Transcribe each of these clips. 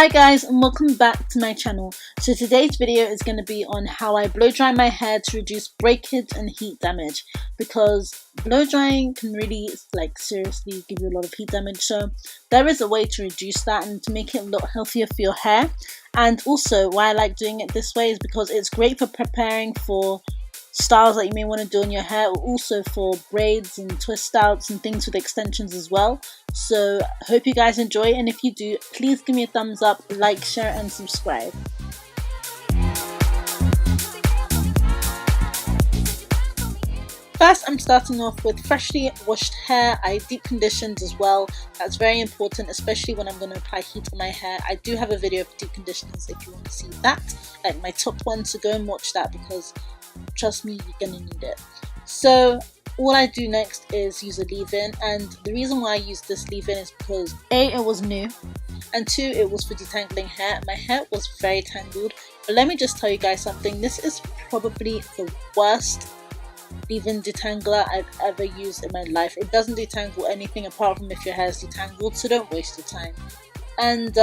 Hi guys, and welcome back to my channel. So today's video is going to be on how I blow dry my hair to reduce breakage and heat damage, because blow drying can really seriously give you a lot of heat damage. So there is a way to reduce that and to make it a lot healthier for your hair. And also why I like doing it this way is because it's great for preparing for styles that you may want to do on your hair, or also for braids and twist outs and things with extensions as well. So hope you guys enjoy, and if you do, please give me a thumbs up, like, share and subscribe. First, I'm starting off with freshly washed hair. I deep conditioned as well. That's very important, especially when I'm going to apply heat on my hair. I do have a video of deep conditioners if you want to see that, like my top one, so go and watch that because trust me, you're gonna need it. So all I do next is use a leave-in, and the reason why I use this leave-in is because A, it was new, and 2, it was for detangling hair. My hair was very tangled, but let me just tell you guys something. This is probably the worst leave-in detangler I've ever used in my life. It doesn't detangle anything apart from if your hair is detangled, so don't waste your time. And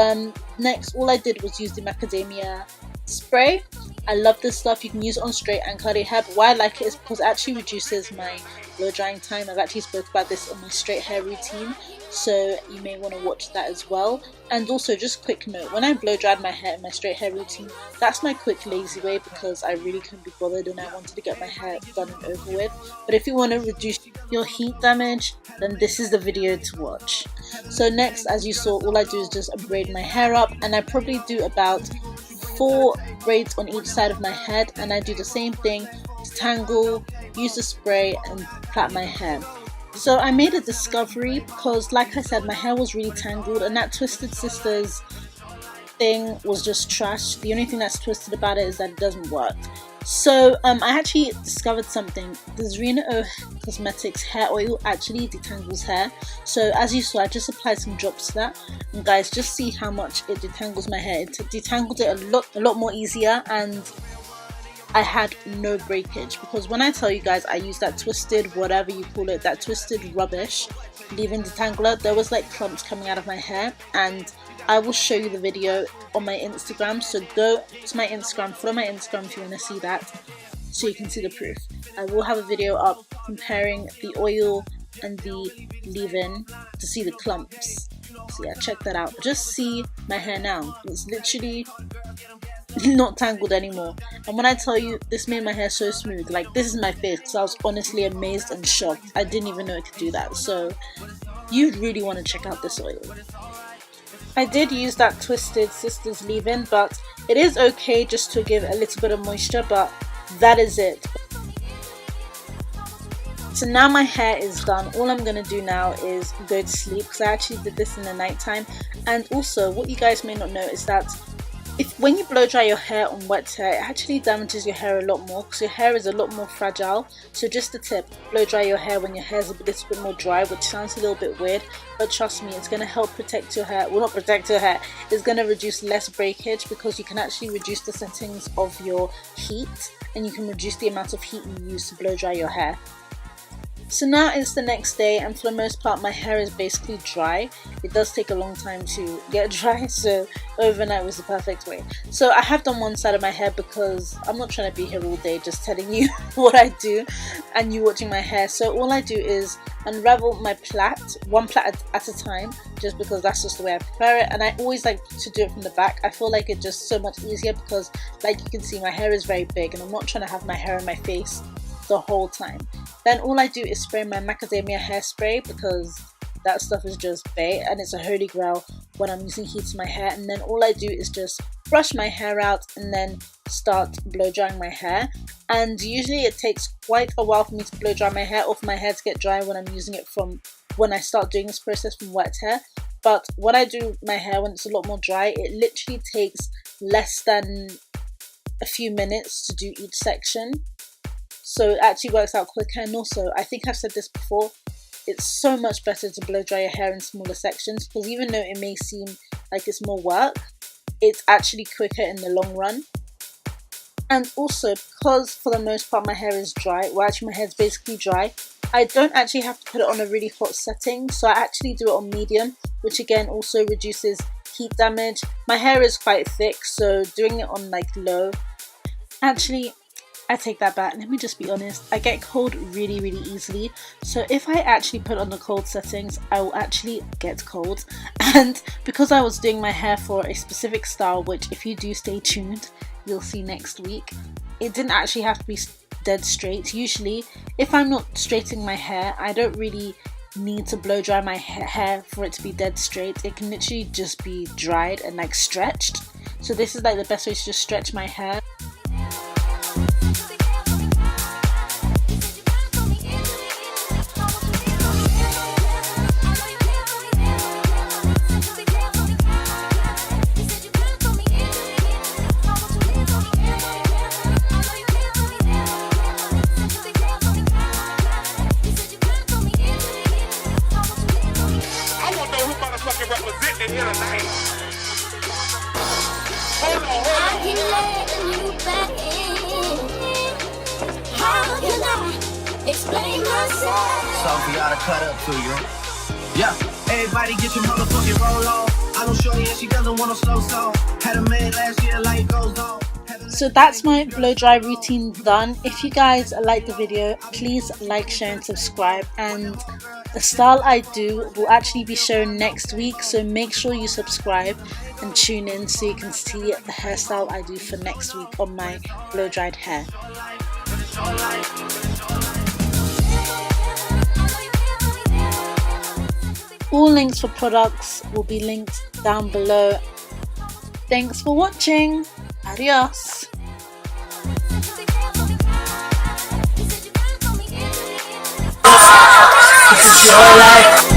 next, all I did was use the macadamia spray. I love this stuff. You can use it on straight and curly hair, but why I like it is because it actually reduces my blow drying time. I've actually spoke about this in my straight hair routine, so you may want to watch that as well. And also, just quick note, when I blow dried my hair in my straight hair routine, that's my quick lazy way because I really couldn't be bothered and I wanted to get my hair done and over with. But if you want to reduce your heat damage, then this is the video to watch. So next, as you saw, all I do is just braid my hair up, and I probably do about 4 braids on each side of my head, and I do the same thing, detangle, use the spray and plait my hair. So I made a discovery because, like I said, my hair was really tangled and that Twisted Sisters thing was just trash. The only thing that's twisted about it is that it doesn't work. So I actually discovered something. The Zarina Cosmetics hair oil actually detangles hair. So as you saw, I just applied some drops to that, and guys, just see how much it detangles my hair. It detangled it a lot more easier, and I had no breakage. Because when I tell you guys I used that twisted, whatever you call it, that twisted rubbish leave-in detangler, there was like clumps coming out of my hair, and I will show you the video on my Instagram. So go to my Instagram, follow my Instagram if you want to see that, so you can see the proof. I will have a video up comparing the oil and the leave-in to see the clumps. So yeah, check that out. Just see my hair now. It's literally not tangled anymore. And when I tell you, this made my hair so smooth, like this is my face, because I was honestly amazed and shocked. I didn't even know it could do that. So you really want to check out this oil. I did use that Twisted Sisters leave-in, but it is okay just to give a little bit of moisture, but that is it. So now my hair is done. All I'm going to do now is go to sleep, because I actually did this in the night time. And also, what you guys may not know is that when you blow dry your hair on wet hair, it actually damages your hair a lot more, because your hair is a lot more fragile. So just a tip, blow dry your hair when your hair is a little bit more dry, which sounds a little bit weird, but trust me, it's going to help protect your hair. Well, not protect your hair, it's going to reduce less breakage, because you can actually reduce the settings of your heat, and you can reduce the amount of heat you use to blow dry your hair. So now it's the next day, and for the most part my hair is basically dry. It does take a long time to get dry, so overnight was the perfect way. So I have done one side of my hair because I'm not trying to be here all day just telling you what I do and you watching my hair. So all I do is unravel my plait, one plait at a time, just because that's just the way I prefer it. And I always like to do it from the back. I feel like it's just so much easier because, like you can see, my hair is very big and I'm not trying to have my hair in my face the whole time. Then all I do is spray my macadamia hairspray, because that stuff is just bae and it's a holy grail when I'm using heat to my hair. And then all I do is just brush my hair out and then start blow drying my hair. And usually it takes quite a while for me to blow dry my hair, or for my hair to get dry when I'm using it from when I start doing this process from wet hair. But when I do my hair when it's a lot more dry, it literally takes less than a few minutes to do each section. So it actually works out quicker. And also, I think I've said this before, it's so much better to blow dry your hair in smaller sections, because even though it may seem like it's more work, it's actually quicker in the long run. And also, because for the most part my hair is dry, well actually my hair is basically dry, I don't actually have to put it on a really hot setting, so I actually do it on medium, which again also reduces heat damage. My hair is quite thick, so doing it on like low, actually I take that back, let me just be honest, I get cold really easily, so if I actually put on the cold settings I will actually get cold. And because I was doing my hair for a specific style, which if you do stay tuned you'll see next week, it didn't actually have to be dead straight. Usually if I'm not straightening my hair, I don't really need to blow dry my hair for it to be dead straight. It can literally just be dried and like stretched. So this is like the best way to just stretch my hair. Explain myself. Sophie oughta cut up to you. Yeah, everybody get your motherfucking roll on. I don't show you and she doesn't want a slow song. Had a man last year, life goes on. So that's my blow dry routine done. If you guys like the video, please like, share and subscribe, and the style I do will actually be shown next week, so make sure you subscribe and tune in so you can see the hairstyle I do for next week on my blow dried hair. All links for products will be linked down below. Thanks for watching. Adios. This is your life.